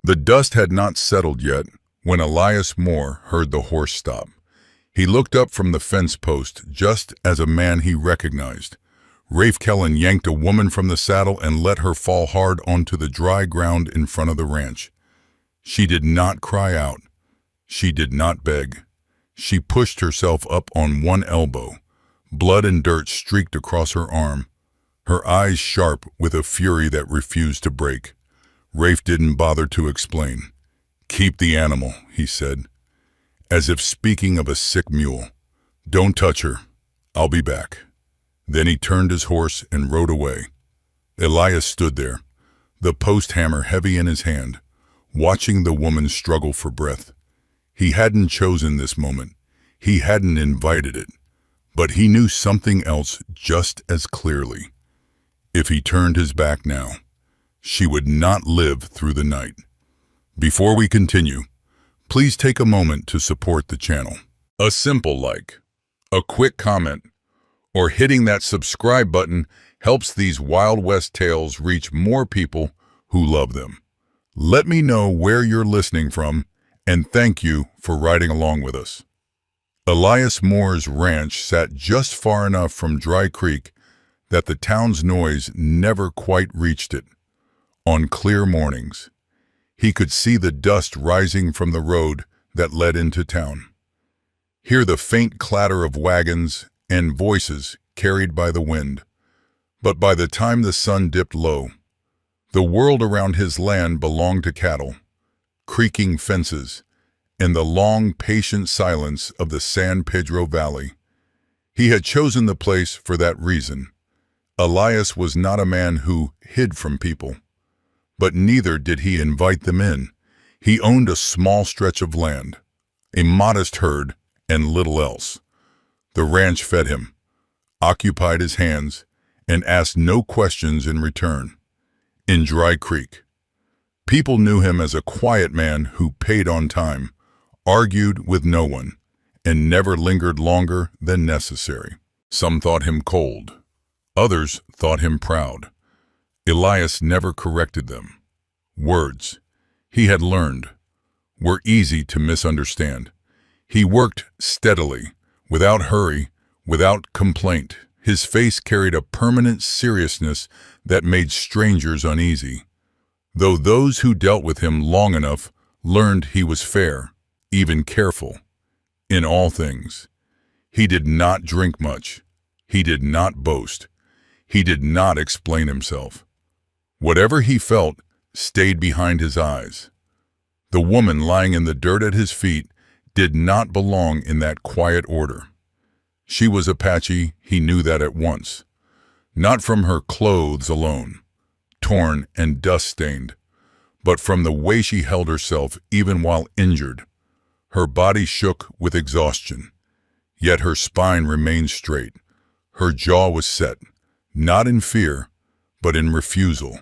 The dust had not settled yet when Elias Moore heard the horse stop. He looked up from the fence post just as a man he recognized. Rafe Kellen yanked a woman from the saddle and let her fall hard onto the dry ground in front of the ranch. She did not cry out. She did not beg. She pushed herself up on one elbow. Blood and dirt streaked across her arm, her eyes sharp with a fury that refused to break. Rafe didn't bother to explain. "Keep the animal," he said, as if speaking of a sick mule. "Don't touch her. I'll be back." Then he turned his horse and rode away. Elias stood there, the post hammer heavy in his hand, watching the woman struggle for breath. He hadn't chosen this moment. He hadn't invited it. But he knew something else just as clearly. If he turned his back now, she would not live through the night. Before we continue, please take a moment to support the channel. A simple like, a quick comment, or hitting that subscribe button helps these Wild West tales reach more people who love them. Let me know where you're listening from, and thank you for riding along with us. Elias Moore's ranch sat just far enough from Dry Creek that the town's noise never quite reached it. On clear mornings, he could see the dust rising from the road that led into town, hear the faint clatter of wagons and voices carried by the wind. But by the time the sun dipped low, the world around his land belonged to cattle, creaking fences, and the long, patient silence of the San Pedro Valley. He had chosen the place for that reason. Elias was not a man who hid from people, but neither did he invite them in. He owned a small stretch of land, a modest herd, and little else. The ranch fed him, occupied his hands, and asked no questions in return. In Dry Creek, people knew him as a quiet man who paid on time, argued with no one, and never lingered longer than necessary. Some thought him cold. Others thought him proud. Elias never corrected them. Words, he had learned, were easy to misunderstand. He worked steadily, without hurry, without complaint. His face carried a permanent seriousness that made strangers uneasy. Though those who dealt with him long enough learned he was fair, even careful, in all things. He did not drink much. He did not boast. He did not explain himself. Whatever he felt stayed behind his eyes. The woman lying in the dirt at his feet did not belong in that quiet order. She was Apache, he knew that at once. Not from her clothes alone, torn and dust-stained, but from the way she held herself even while injured. Her body shook with exhaustion, yet her spine remained straight. Her jaw was set, not in fear, but in refusal.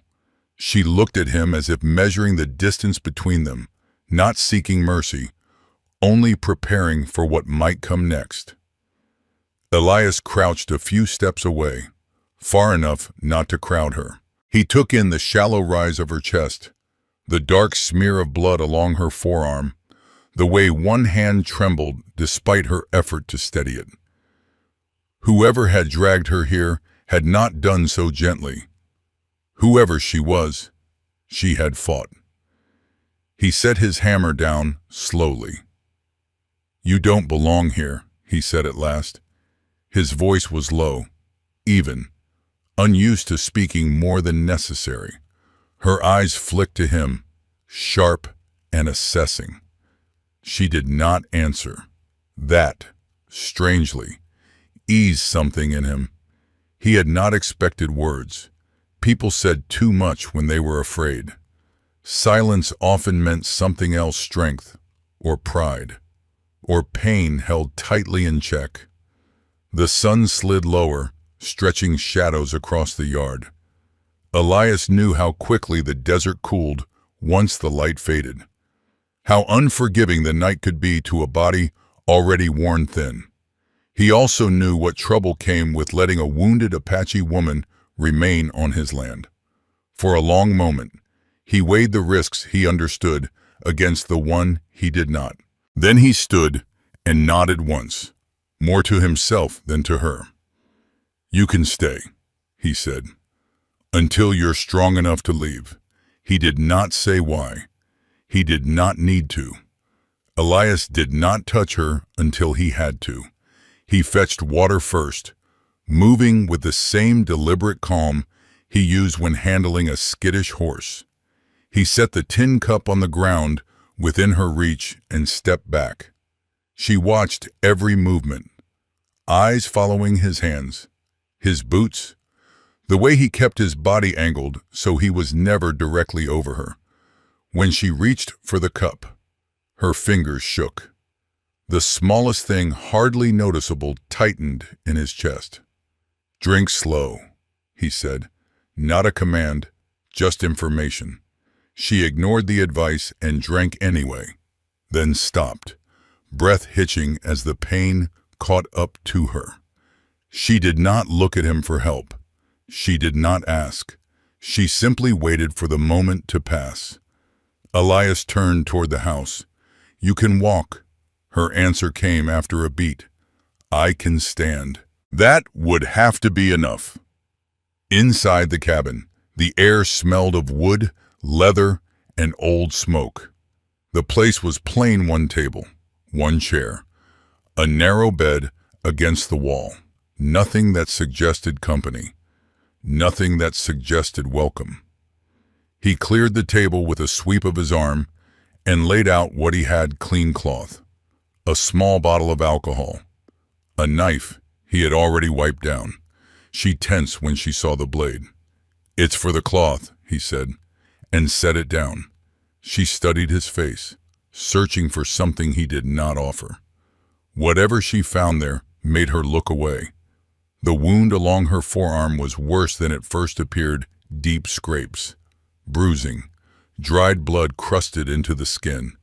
She looked at him as if measuring the distance between them, not seeking mercy, only preparing for what might come next. Elias crouched a few steps away, far enough not to crowd her. He took in the shallow rise of her chest, the dark smear of blood along her forearm, the way one hand trembled despite her effort to steady it. Whoever had dragged her here had not done so gently. Whoever she was, she had fought. He set his hammer down slowly. "You don't belong here," he said at last. His voice was low, even, unused to speaking more than necessary. Her eyes flicked to him, sharp and assessing. She did not answer. That, strangely, eased something in him. He had not expected words. People said too much when they were afraid. Silence often meant something else: strength, or pride, or pain held tightly in check. The sun slid lower, stretching shadows across the yard. Elias knew how quickly the desert cooled once the light faded. How unforgiving the night could be to a body already worn thin. He also knew what trouble came with letting a wounded Apache woman remain on his land. For a long moment, He weighed the risks he understood against the one he did not. Then he stood and nodded once, more to himself than to her. "You can stay," he said, "until you're strong enough to leave." He did not say why. He did not need to. Elias did not touch her until he had to. He fetched water first, moving with the same deliberate calm he used when handling a skittish horse. He set the tin cup on the ground within her reach and stepped back. She watched every movement, eyes following his hands, his boots, the way he kept his body angled so he was never directly over her. When she reached for the cup, her fingers shook. The smallest thing, hardly noticeable, tightened in his chest. "Drink slow," he said. Not a command, just information. She ignored the advice and drank anyway, then stopped, breath hitching as the pain caught up to her. She did not look at him for help. She did not ask. She simply waited for the moment to pass. Elias turned toward the house. "You can walk." Her answer came after a beat. "I can stand." That would have to be enough. Inside the cabin, the air smelled of wood, leather, and old smoke. The place was plain: one table, one chair, a narrow bed against the wall. Nothing that suggested company. Nothing that suggested welcome. He cleared the table with a sweep of his arm and laid out what he had: clean cloth, a small bottle of alcohol, a knife he had already wiped down. She tensed when she saw the blade. "It's for the cloth," he said, and set it down. She studied his face, searching for something he did not offer. Whatever she found there made her look away. The wound along her forearm was worse than it first appeared: deep scrapes, bruising, dried blood crusted into the skin.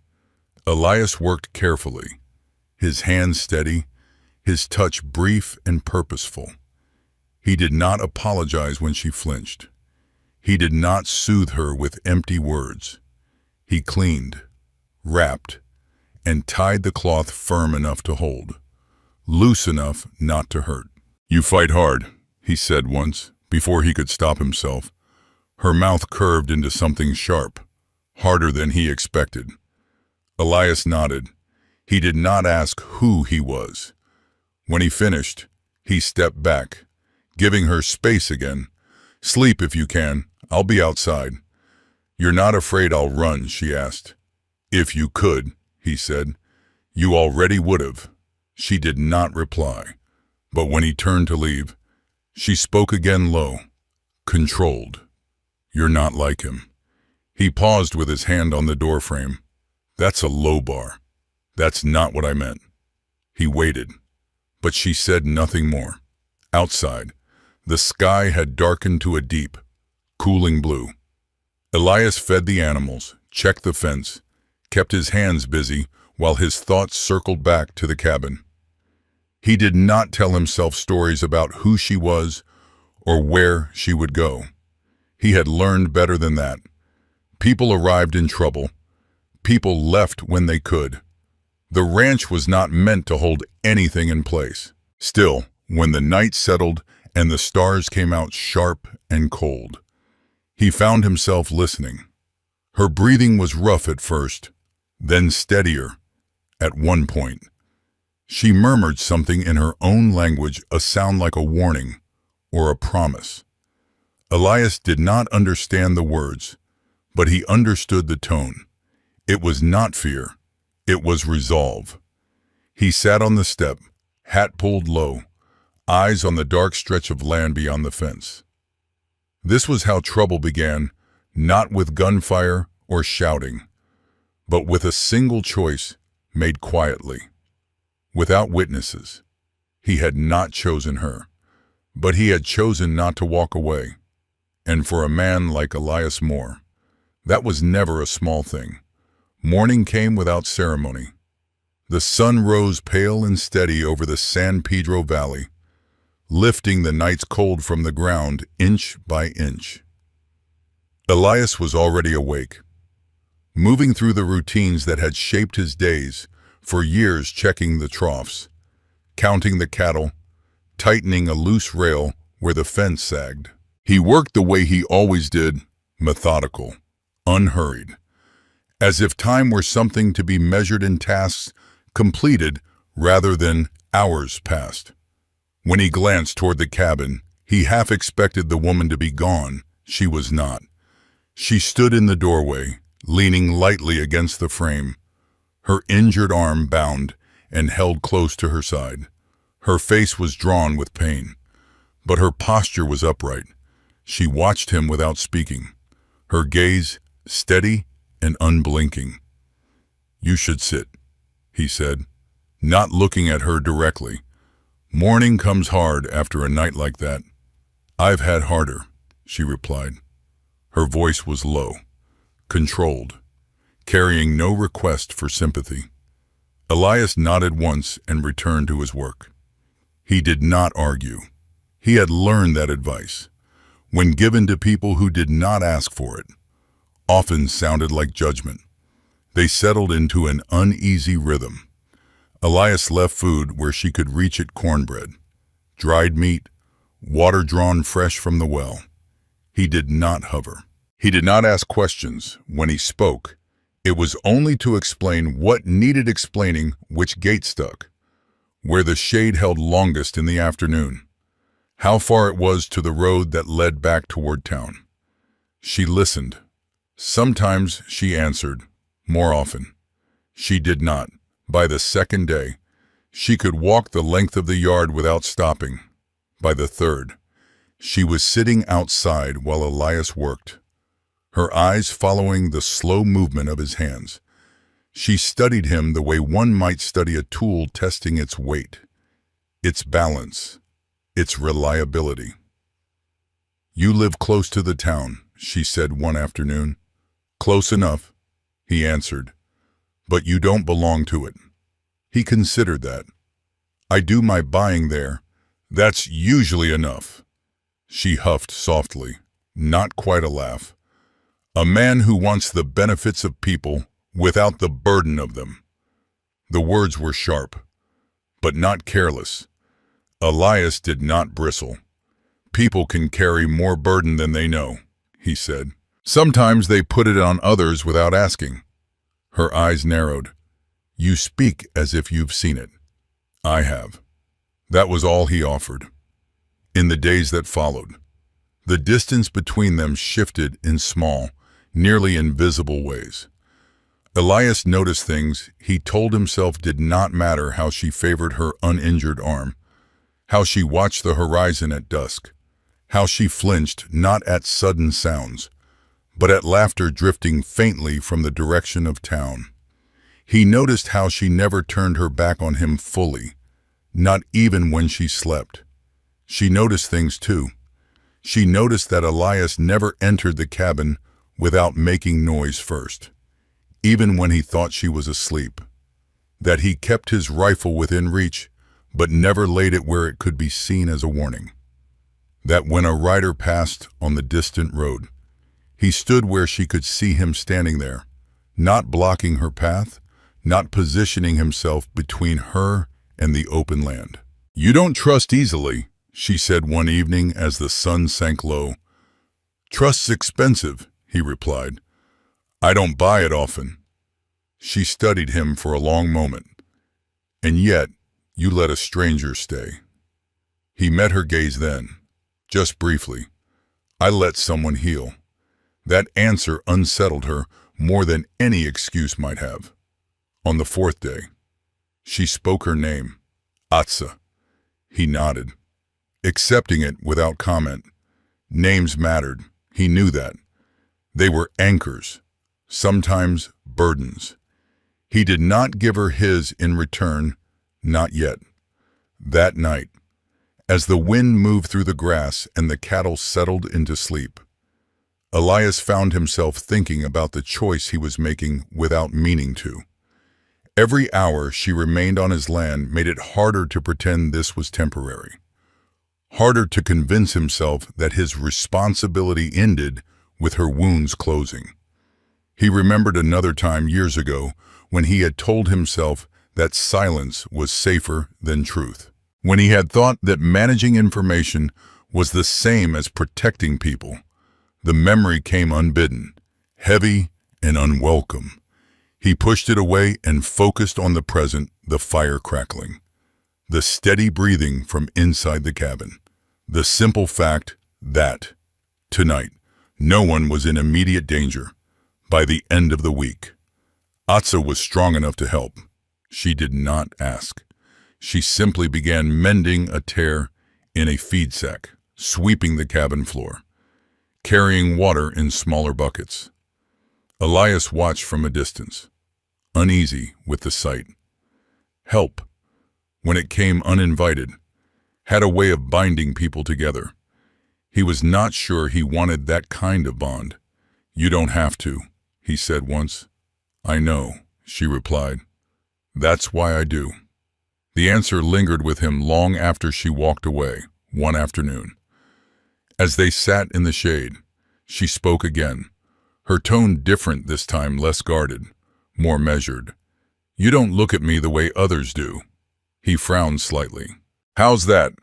Elias worked carefully, his hands steady, his touch brief and purposeful. He did not apologize when she flinched. He did not soothe her with empty words. He cleaned, wrapped, and tied the cloth firm enough to hold, loose enough not to hurt. "You fight hard," he said once, before he could stop himself. Her mouth curved into something sharp, harder than he expected. Elias nodded. He did not ask who he was. When he finished, he stepped back, giving her space again. "Sleep if you can. I'll be outside." "You're not afraid I'll run?" she asked. "If you could," he said. "You already would have." She did not reply, but when he turned to leave, she spoke again, low, controlled. "You're not like him." He paused with his hand on the doorframe. "That's a low bar. That's not what I meant." He waited, but she said nothing more. Outside, the sky had darkened to a deep, cooling blue. Elias fed the animals, checked the fence, kept his hands busy while his thoughts circled back to the cabin. He did not tell himself stories about who she was or where she would go. He had learned better than that. People arrived in trouble. People left when they could. The ranch was not meant to hold anything in place. Still, when the night settled and the stars came out sharp and cold, he found himself listening. Her breathing was rough at first, then steadier. At one point, she murmured something in her own language, a sound like a warning or a promise. Elias did not understand the words, but he understood the tone. It was not fear. It was resolve. He sat on the step, hat pulled low, eyes on the dark stretch of land beyond the fence. This was how trouble began, not with gunfire or shouting, but with a single choice made quietly, without witnesses. He had not chosen her, but he had chosen not to walk away. And for a man like Elias Moore, that was never a small thing. Morning came without ceremony. The sun rose pale and steady over the San Pedro Valley, lifting the night's cold from the ground inch by inch. Elias was already awake, moving through the routines that had shaped his days, for years checking the troughs, counting the cattle, tightening a loose rail where the fence sagged. He worked the way he always did, methodical, unhurried, as if time were something to be measured in tasks completed rather than hours passed. When he glanced toward the cabin, he half expected the woman to be gone. She was not. She stood in the doorway, leaning lightly against the frame, her injured arm bound and held close to her side. Her face was drawn with pain, but her posture was upright. She watched him without speaking, her gaze steady and unblinking. "You should sit," he said, not looking at her directly. "Morning comes hard after a night like that." "I've had harder," she replied. Her voice was low, controlled, carrying no request for sympathy. Elias nodded once and returned to his work. He did not argue. He had learned that advice, when given to people who did not ask for it, often sounded like judgment. They settled into an uneasy rhythm. Elias left food where she could reach it: cornbread, dried meat, water drawn fresh from the well. He did not hover. He did not ask questions. When he spoke, it was only to explain what needed explaining: which gate stuck, where the shade held longest in the afternoon, how far it was to the road that led back toward town. She listened. Sometimes she answered. More often, she did not. By the second day, she could walk the length of the yard without stopping. By the third, she was sitting outside while Elias worked, her eyes following the slow movement of his hands. She studied him the way one might study a tool, testing its weight, its balance, its reliability. "You live close to the town," she said one afternoon. "Close enough," he answered, "but you don't belong to it." He considered that. "I do my buying there. That's usually enough." She huffed softly, not quite a laugh. "A man who wants the benefits of people without the burden of them." The words were sharp, but not careless. Elias did not bristle. "People can carry more burden than they know," he said. "Sometimes they put it on others without asking." Her eyes narrowed. "You speak as if you've seen it." "I have." That was all he offered. In the days that followed, the distance between them shifted in small, nearly invisible ways. Elias noticed things he told himself did not matter: how she favored her uninjured arm, how she watched the horizon at dusk, how she flinched not at sudden sounds, but at laughter drifting faintly from the direction of town. He noticed how she never turned her back on him fully, not even when she slept. She noticed things too. She noticed that Elias never entered the cabin without making noise first, even when he thought she was asleep. That he kept his rifle within reach, but never laid it where it could be seen as a warning. That when a rider passed on the distant road, he stood where she could see him standing there, not blocking her path, not positioning himself between her and the open land. "You don't trust easily," she said one evening as the sun sank low. "Trust's expensive," he replied. "I don't buy it often." She studied him for a long moment. "And yet, you let a stranger stay." He met her gaze then, just briefly. "I let someone heal." That answer unsettled her more than any excuse might have. On the fourth day, she spoke her name, Atsa. He nodded, accepting it without comment. Names mattered. He knew that. They were anchors, sometimes burdens. He did not give her his in return, not yet. That night, as the wind moved through the grass and the cattle settled into sleep, Elias found himself thinking about the choice he was making without meaning to. Every hour she remained on his land made it harder to pretend this was temporary, harder to convince himself that his responsibility ended with her wounds closing. He remembered another time years ago when he had told himself that silence was safer than truth. When he had thought that managing information was the same as protecting people, the memory came unbidden, heavy and unwelcome. He pushed it away and focused on the present, the fire crackling, the steady breathing from inside the cabin, the simple fact that, tonight, no one was in immediate danger. By the end of the week, Atsa was strong enough to help. She did not ask. She simply began mending a tear in a feed sack, sweeping the cabin floor, carrying water in smaller buckets. Elias watched from a distance, uneasy with the sight. Help, when it came uninvited, had a way of binding people together. He was not sure he wanted that kind of bond. "You don't have to," he said once. "I know," she replied. "That's why I do." The answer lingered with him long after she walked away, one afternoon. As they sat in the shade, she spoke again, her tone different this time, less guarded, more measured. "You don't look at me the way others do." He frowned slightly. "How's that?"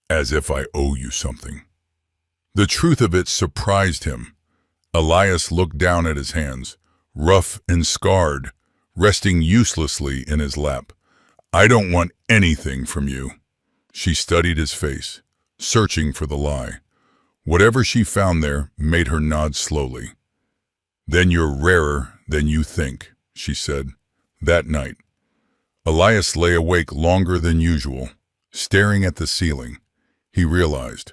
"As if I owe you something." The truth of it surprised him. Elias looked down at his hands, rough and scarred, resting uselessly in his lap. "I don't want anything from you." She studied his face, searching for the lie. Whatever she found there made her nod slowly. "Then you're rarer than you think," she said. That night, Elias lay awake longer than usual, staring at the ceiling. He realized,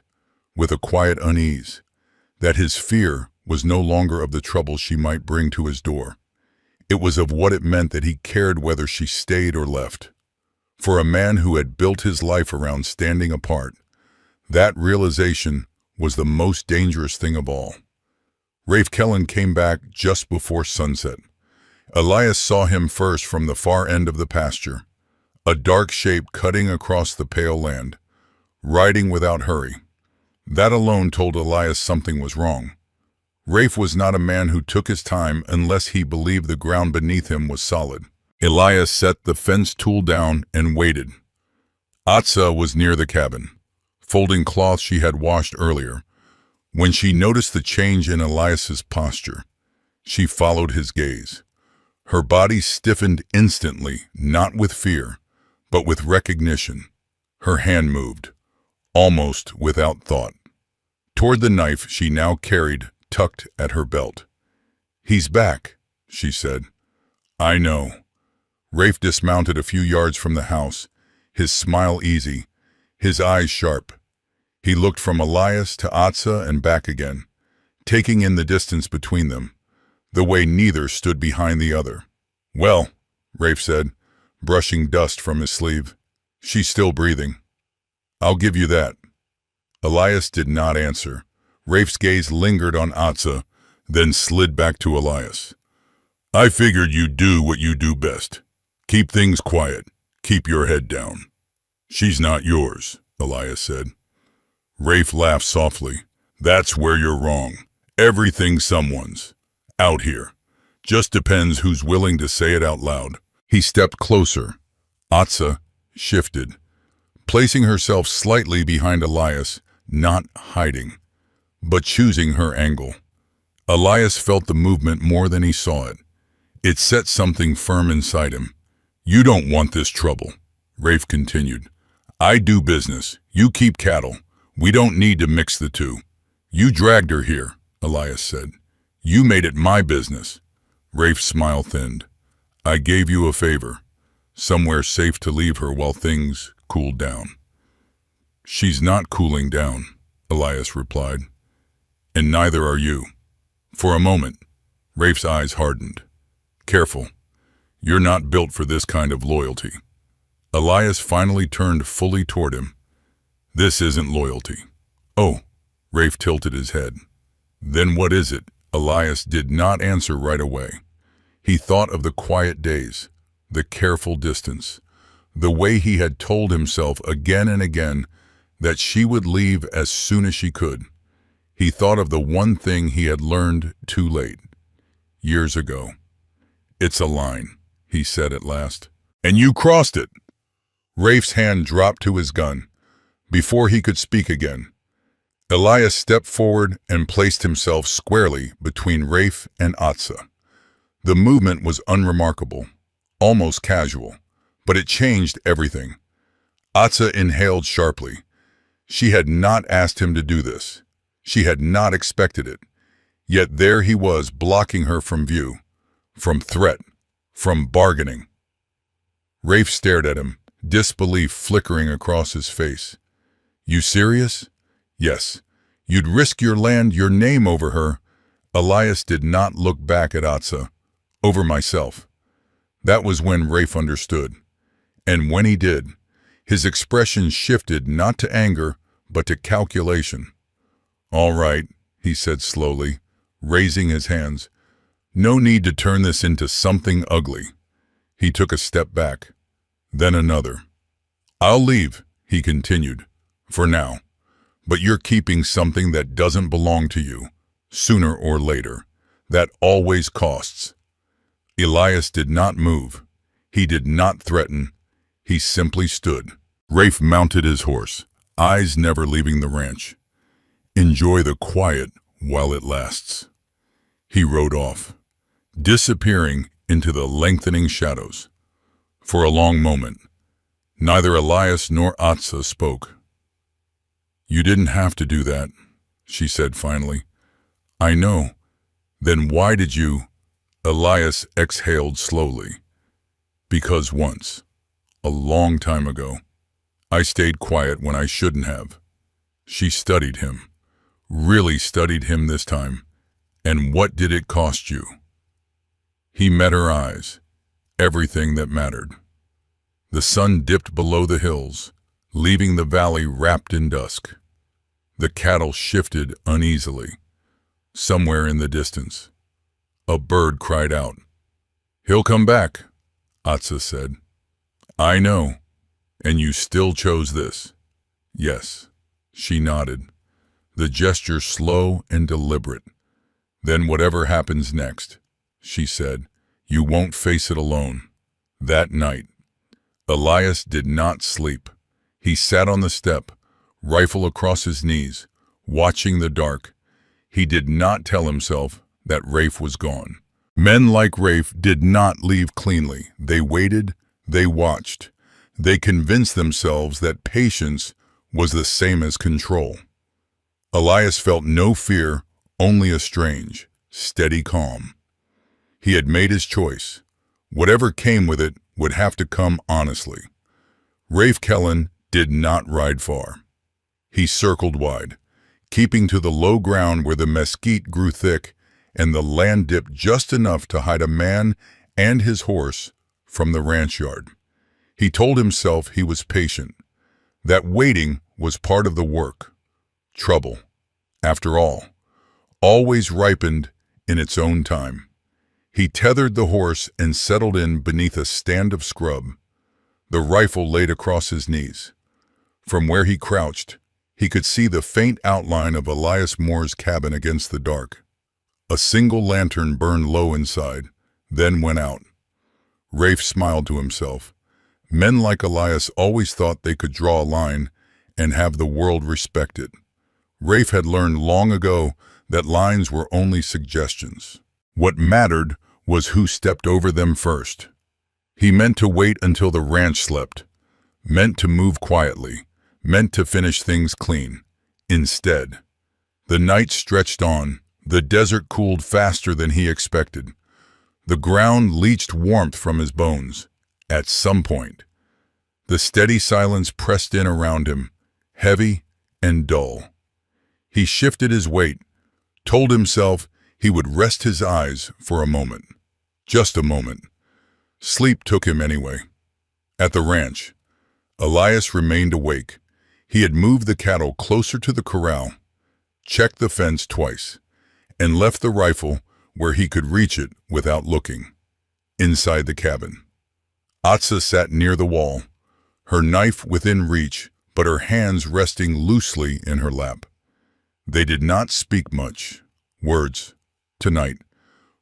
with a quiet unease, that his fear was no longer of the trouble she might bring to his door. It was of what it meant that he cared whether she stayed or left. For a man who had built his life around standing apart, that realization was the most dangerous thing of all. Rafe Kellen came back just before sunset. Elias saw him first from the far end of the pasture, a dark shape cutting across the pale land, riding without hurry. That alone told Elias something was wrong. Rafe was not a man who took his time unless he believed the ground beneath him was solid. Elias set the fence tool down and waited. Atsa was near the cabin, folding cloth she had washed earlier. When she noticed the change in Elias's posture, she followed his gaze. Her body stiffened instantly, not with fear, but with recognition. Her hand moved, almost without thought, toward the knife she now carried tucked at her belt. "He's back," she said. "I know." Rafe dismounted a few yards from the house, his smile easy, his eyes sharp. He looked from Elias to Atsa and back again, taking in the distance between them, the way neither stood behind the other. "Well," Rafe said, brushing dust from his sleeve, "she's still breathing. I'll give you that." Elias did not answer. Rafe's gaze lingered on Atsa, then slid back to Elias. "I figured you'd do what you do best. Keep things quiet. Keep your head down." "She's not yours," Elias said. Rafe laughed softly. "That's where you're wrong. Everything's someone's. Out here. Just depends who's willing to say it out loud." He stepped closer. Atsa shifted, placing herself slightly behind Elias, not hiding, but choosing her angle. Elias felt the movement more than he saw it. It set something firm inside him. "You don't want this trouble," Rafe continued. "I do business. You keep cattle. We don't need to mix the two." "You dragged her here," Elias said. "You made it my business." Rafe's smile thinned. "I gave you a favor. Somewhere safe to leave her while things cooled down." "She's not cooling down," Elias replied. "And neither are you." For a moment, Rafe's eyes hardened. "Careful. You're not built for this kind of loyalty." Elias finally turned fully toward him. "This isn't loyalty." "Oh," Rafe tilted his head. "Then what is it?" Elias did not answer right away. He thought of the quiet days, the careful distance, the way he had told himself again and again that she would leave as soon as she could. He thought of the one thing he had learned too late, years ago. "It's a line," he said at last. "And you crossed it." Rafe's hand dropped to his gun. Before he could speak again, Elias stepped forward and placed himself squarely between Rafe and Atsa. The movement was unremarkable, almost casual, but it changed everything. Atsa inhaled sharply. She had not asked him to do this. She had not expected it. Yet there he was, blocking her from view, from threat, from bargaining. Rafe stared at him, disbelief flickering across his face. "You serious?" "Yes. You'd risk your land, your name over her." Elias did not look back at Atsa. "Over myself." That was when Rafe understood. And when he did, his expression shifted not to anger, but to calculation. "All right," he said slowly, raising his hands. "No need to turn this into something ugly." He took a step back, then another. "I'll leave," he continued, "for now. But you're keeping something that doesn't belong to you, sooner or later. That always costs." Elias did not move. He did not threaten. He simply stood. Rafe mounted his horse, eyes never leaving the ranch. "Enjoy the quiet while it lasts." He rode off, disappearing into the lengthening shadows. For a long moment, neither Elias nor Atsa spoke. "You didn't have to do that," she said finally. "I know. Then why did you?" Elias exhaled slowly. "Because once, a long time ago, I stayed quiet when I shouldn't have." She studied him, really studied him this time. "And what did it cost you?" He met her eyes, everything that mattered. The sun dipped below the hills, leaving the valley wrapped in dusk. The cattle shifted uneasily. Somewhere in the distance, a bird cried out. "He'll come back," Atsa said. "I know. And you still chose this." "Yes." She nodded, the gesture slow and deliberate. "Then whatever happens next," she said, "you won't face it alone." That night, Elias did not sleep. He sat on the step, rifle across his knees, watching the dark. He did not tell himself that Rafe was gone. Men like Rafe did not leave cleanly. They waited, they watched. They convinced themselves that patience was the same as control. Elias felt no fear, only a strange, steady calm. He had made his choice. Whatever came with it would have to come honestly. Rafe Kellen did not ride far. He circled wide, keeping to the low ground where the mesquite grew thick and the land dipped just enough to hide a man and his horse from the ranch yard. He told himself he was patient, that waiting was part of the work. Trouble, after all, always ripened in its own time. He tethered the horse and settled in beneath a stand of scrub. The rifle laid across his knees. From where he crouched, he could see the faint outline of Elias Moore's cabin against the dark. A single lantern burned low inside, then went out. Rafe smiled to himself. Men like Elias always thought they could draw a line and have the world respect it. Rafe had learned long ago that lines were only suggestions. What mattered was who stepped over them first. He meant to wait until the ranch slept, meant to move quietly, meant to finish things clean. Instead, the night stretched on. The desert cooled faster than he expected. The ground leached warmth from his bones. At some point, the steady silence pressed in around him, heavy and dull. He shifted his weight, told himself he would rest his eyes for a moment. Just a moment. Sleep took him anyway. At the ranch, Elias remained awake. He had moved the cattle closer to the corral, checked the fence twice, and left the rifle where he could reach it without looking. Inside the cabin, Atsa sat near the wall, her knife within reach, but her hands resting loosely in her lap. They did not speak much. Words, tonight,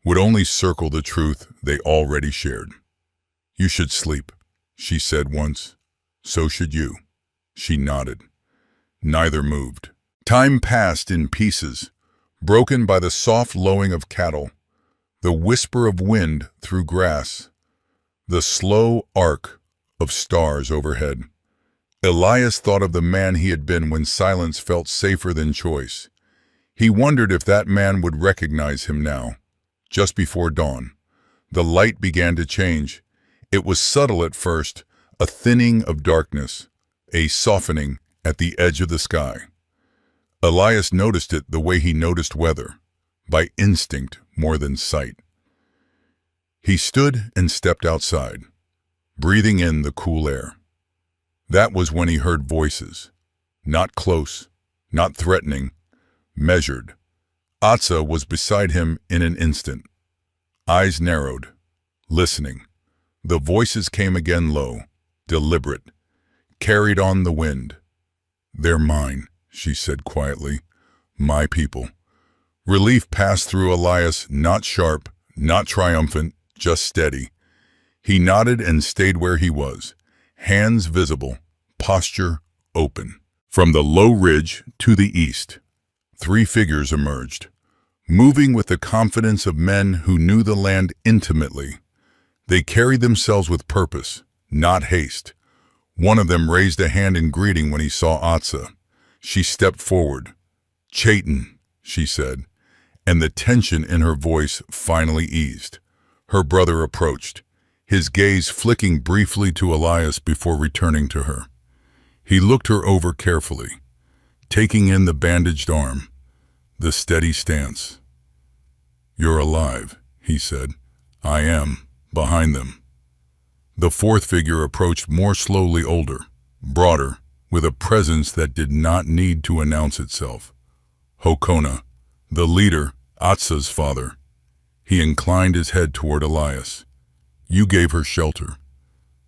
would only circle the truth they already shared. "You should sleep," she said once. "So should you." She nodded. Neither moved. Time passed in pieces, broken by the soft lowing of cattle, the whisper of wind through grass, the slow arc of stars overhead. Elias thought of the man he had been when silence felt safer than choice. He wondered if that man would recognize him now. Just before dawn, the light began to change. It was subtle at first, a thinning of darkness, a softening at the edge of the sky. Elias noticed it the way he noticed weather, by instinct more than sight. He stood and stepped outside, breathing in the cool air. That was when he heard voices, not close, not threatening, measured. Atsa was beside him in an instant. Eyes narrowed, listening. The voices came again low, deliberate, carried on the wind. "They're mine," she said quietly. "My people." Relief passed through Elias, not sharp, not triumphant, just steady. He nodded and stayed where he was, hands visible, posture open. From the low ridge to the east, 3 figures emerged, moving with the confidence of men who knew the land intimately. They carried themselves with purpose, not haste. One of them raised a hand in greeting when he saw Atsa. She stepped forward. "Chaitin," she said, and the tension in her voice finally eased. Her brother approached, his gaze flicking briefly to Elias before returning to her. He looked her over carefully, taking in the bandaged arm, the steady stance. "You're alive," he said. "I am, behind them." The 4th figure approached more slowly, older, broader, with a presence that did not need to announce itself. Hokona, the leader, Atsa's father. He inclined his head toward Elias. "You gave her shelter."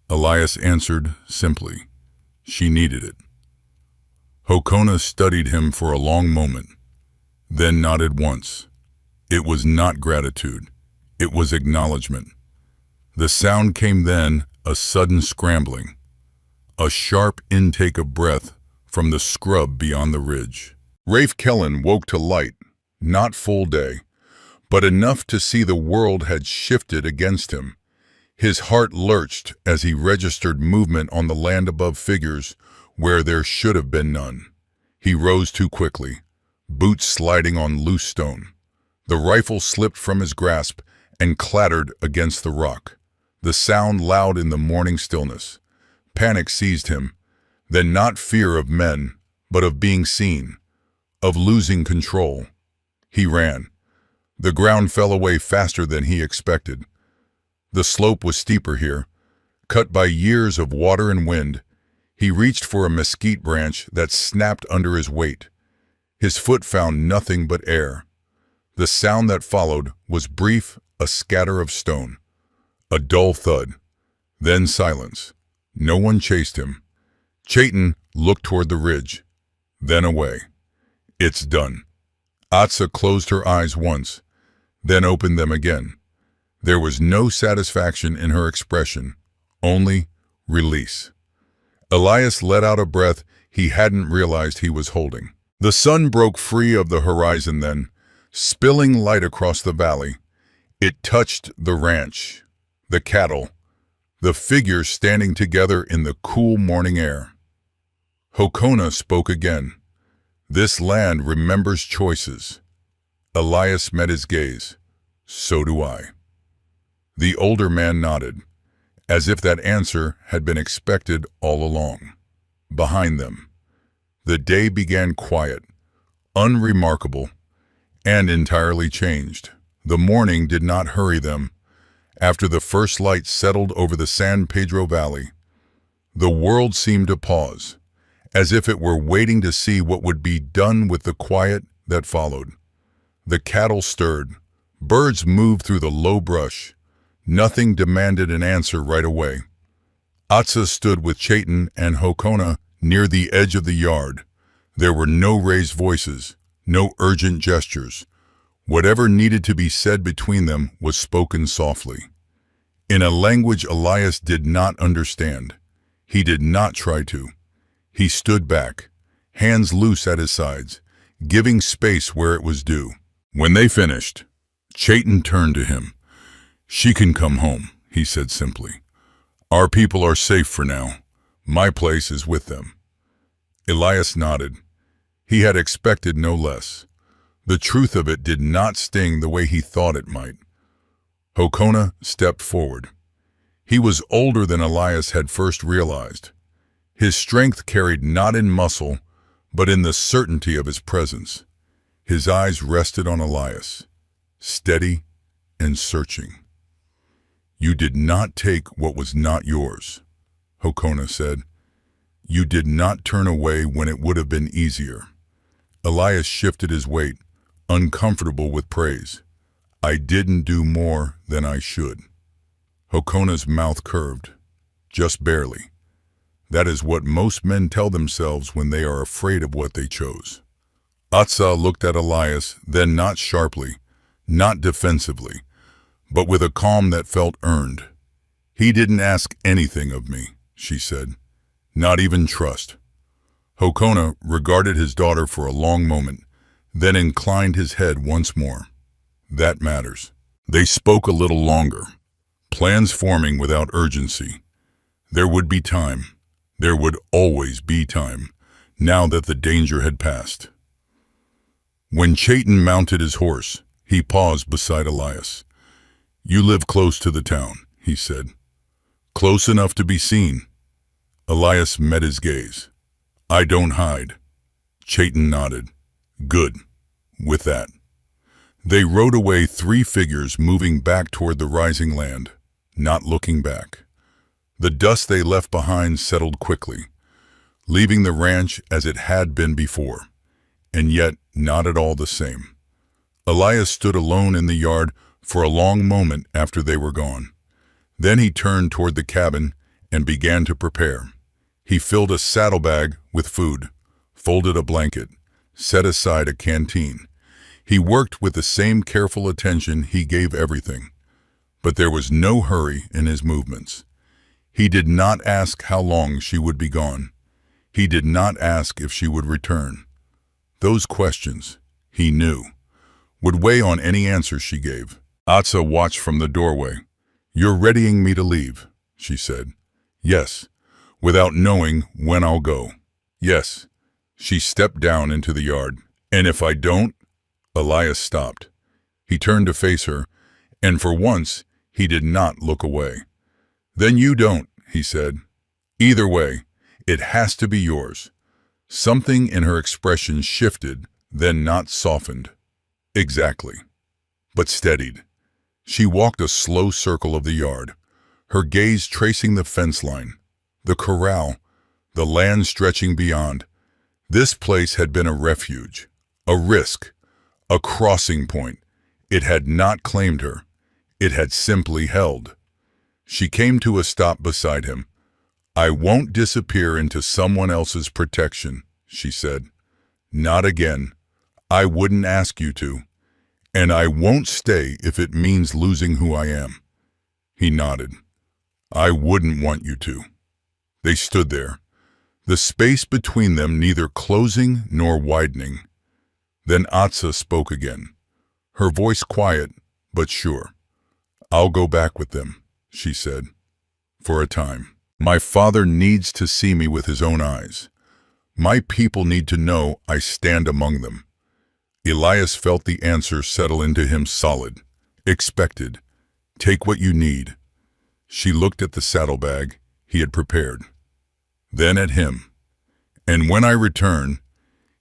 Elias answered simply. "She needed it." Hokona studied him for a long moment, then nodded once. It was not gratitude. It was acknowledgement. The sound came then, a sudden scrambling, a sharp intake of breath from the scrub beyond the ridge. Rafe Kellen woke to light, not full day, but enough to see the world had shifted against him. His heart lurched as he registered movement on the land above figures where there should have been none. He rose too quickly, boots sliding on loose stone. The rifle slipped from his grasp and clattered against the rock, the sound loud in the morning stillness. Panic seized him, then not fear of men, but of being seen, of losing control. He ran. The ground fell away faster than he expected. The slope was steeper here, cut by years of water and wind. He reached for a mesquite branch that snapped under his weight. His foot found nothing but air. The sound that followed was brief, a scatter of stone. A dull thud. Then silence. No one chased him. Chaitin looked toward the ridge, then away. "It's done." Atsa closed her eyes once, then opened them again. There was no satisfaction in her expression, only release. Elias let out a breath he hadn't realized he was holding. The sun broke free of the horizon then, spilling light across the valley. It touched the ranch, the cattle, the figures standing together in the cool morning air. Hokona spoke again. "This land remembers choices." Elias met his gaze. "So do I." The older man nodded, as if that answer had been expected all along. Behind them, the day began quiet, unremarkable, and entirely changed. The morning did not hurry them. After the first light settled over the San Pedro Valley, the world seemed to pause, as if it were waiting to see what would be done with the quiet that followed. The cattle stirred, birds moved through the low brush. Nothing demanded an answer right away. Atsa stood with Chaitin and Hokona near the edge of the yard. There were no raised voices, No urgent gestures. Whatever needed to be said between them was spoken softly, in a language Elias did not understand. He did not try to. He stood back, hands loose at his sides, giving space where it was due. When they finished, Chayton turned to him. "She can come home," he said simply. "Our people are safe for now. My place is with them." Elias nodded. He had expected no less. The truth of it did not sting the way he thought it might. Hokona stepped forward. He was older than Elias had first realized. His strength carried not in muscle, but in the certainty of his presence. His eyes rested on Elias, steady and searching. "You did not take what was not yours," Hokona said. "You did not turn away when it would have been easier." Elias shifted his weight, uncomfortable with praise. "I didn't do more than I should." Hokona's mouth curved, just barely. That is what most men tell themselves when they are afraid of what they chose. Atsa looked at Elias, then not sharply, not defensively, but with a calm that felt earned. "He didn't ask anything of me," she said. "Not even trust." Hokona regarded his daughter for a long moment, then inclined his head once more. "That matters." They spoke a little longer, plans forming without urgency. There would be time. There would always be time, now that the danger had passed. When Chayton mounted his horse, he paused beside Elias. "You live close to the town," he said. "Close enough to be seen." Elias met his gaze. "I don't hide." Chayton nodded. "Good. With that." They rode away, three figures moving back toward the rising land, not looking back. The dust they left behind settled quickly, leaving the ranch as it had been before, and yet not at all the same. Elias stood alone in the yard for a long moment after they were gone. Then he turned toward the cabin and began to prepare. He filled a saddlebag with food, folded a blanket, set aside a canteen. He worked with the same careful attention he gave everything, but there was no hurry in his movements. He did not ask how long she would be gone. He did not ask if she would return. Those questions, he knew, would weigh on any answer she gave. Atsa watched from the doorway. "You're readying me to leave," she said. "Yes, without knowing when I'll go." "Yes." She stepped down into the yard. "And if I don't?" Elias stopped. He turned to face her, and for once he did not look away. "Then you don't," he said. "Either way, it has to be yours." Something in her expression shifted, then not softened. "Exactly." But steadied. She walked a slow circle of the yard, her gaze tracing the fence line, the corral, the land stretching beyond. This place had been a refuge, a risk, a crossing point. It had not claimed her. It had simply held. She came to a stop beside him. "I won't disappear into someone else's protection," she said. "Not again. I wouldn't ask you to. And I won't stay if it means losing who I am." He nodded. "I wouldn't want you to." They stood there, the space between them neither closing nor widening. Then Atsa spoke again, her voice quiet but sure. "I'll go back with them," she said, "for a time. My father needs to see me with his own eyes. My people need to know I stand among them." Elias felt the answer settle into him solid, expected. "Take what you need." She looked at the saddlebag he had prepared, then at him. "And when I return,"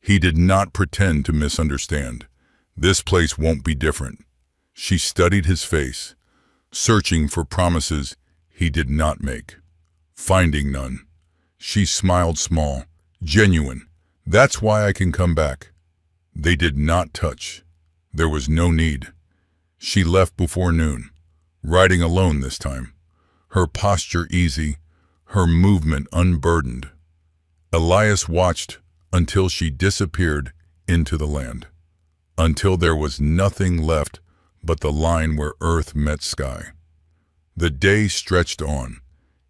he did not pretend to misunderstand. "This place won't be different." She studied his face, searching for promises he did not make. Finding none. She smiled small, genuine. "That's why I can come back." They did not touch. There was no need. She left before noon, riding alone this time, her posture easy, her movement unburdened. Elias watched until she disappeared into the land. until there was nothing left but the line where earth met sky. The day stretched on.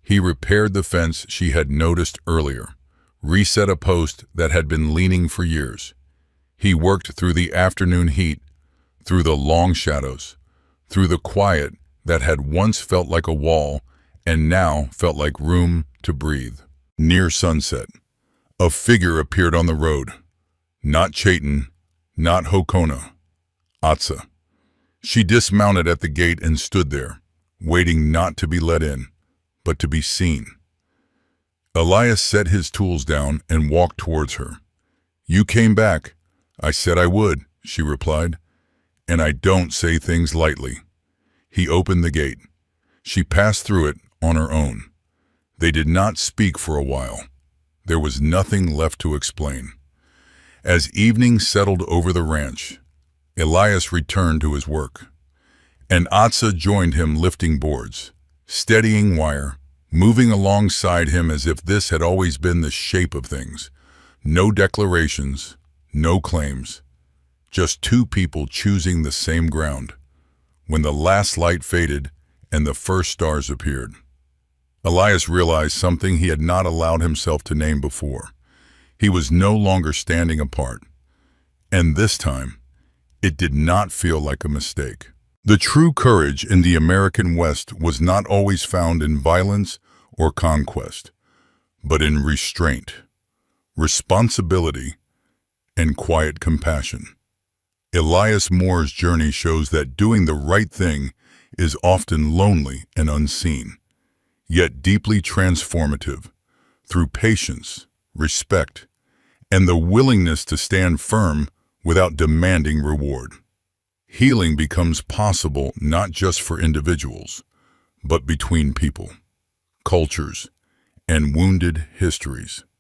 He repaired the fence she had noticed earlier, reset a post that had been leaning for years. He worked through the afternoon heat, through the long shadows, through the quiet that had once felt like a wall and now felt like room to breathe. Near sunset, a figure appeared on the road. Not Chaitin, not Hokona, Atsa. She dismounted at the gate and stood there, waiting not to be let in, but to be seen. Elias set his tools down and walked towards her. "You came back. I said I would," she replied. "And I don't say things lightly." He opened the gate. She passed through it on her own. They did not speak for a while. There was nothing left to explain. As evening settled over the ranch, Elias returned to his work, and Atsa joined him lifting boards, steadying wire, moving alongside him as if this had always been the shape of things. No declarations, no claims, just two people choosing the same ground. When the last light faded and the first stars appeared, Elias realized something he had not allowed himself to name before. He was no longer standing apart, and this time, it did not feel like a mistake. The true courage in the American West was not always found in violence or conquest, but in restraint, responsibility, and quiet compassion. Elias Moore's journey shows that doing the right thing is often lonely and unseen, yet deeply transformative through patience, respect, and the willingness to stand firm without demanding reward. Healing becomes possible not just for individuals, but between people, cultures, and wounded histories.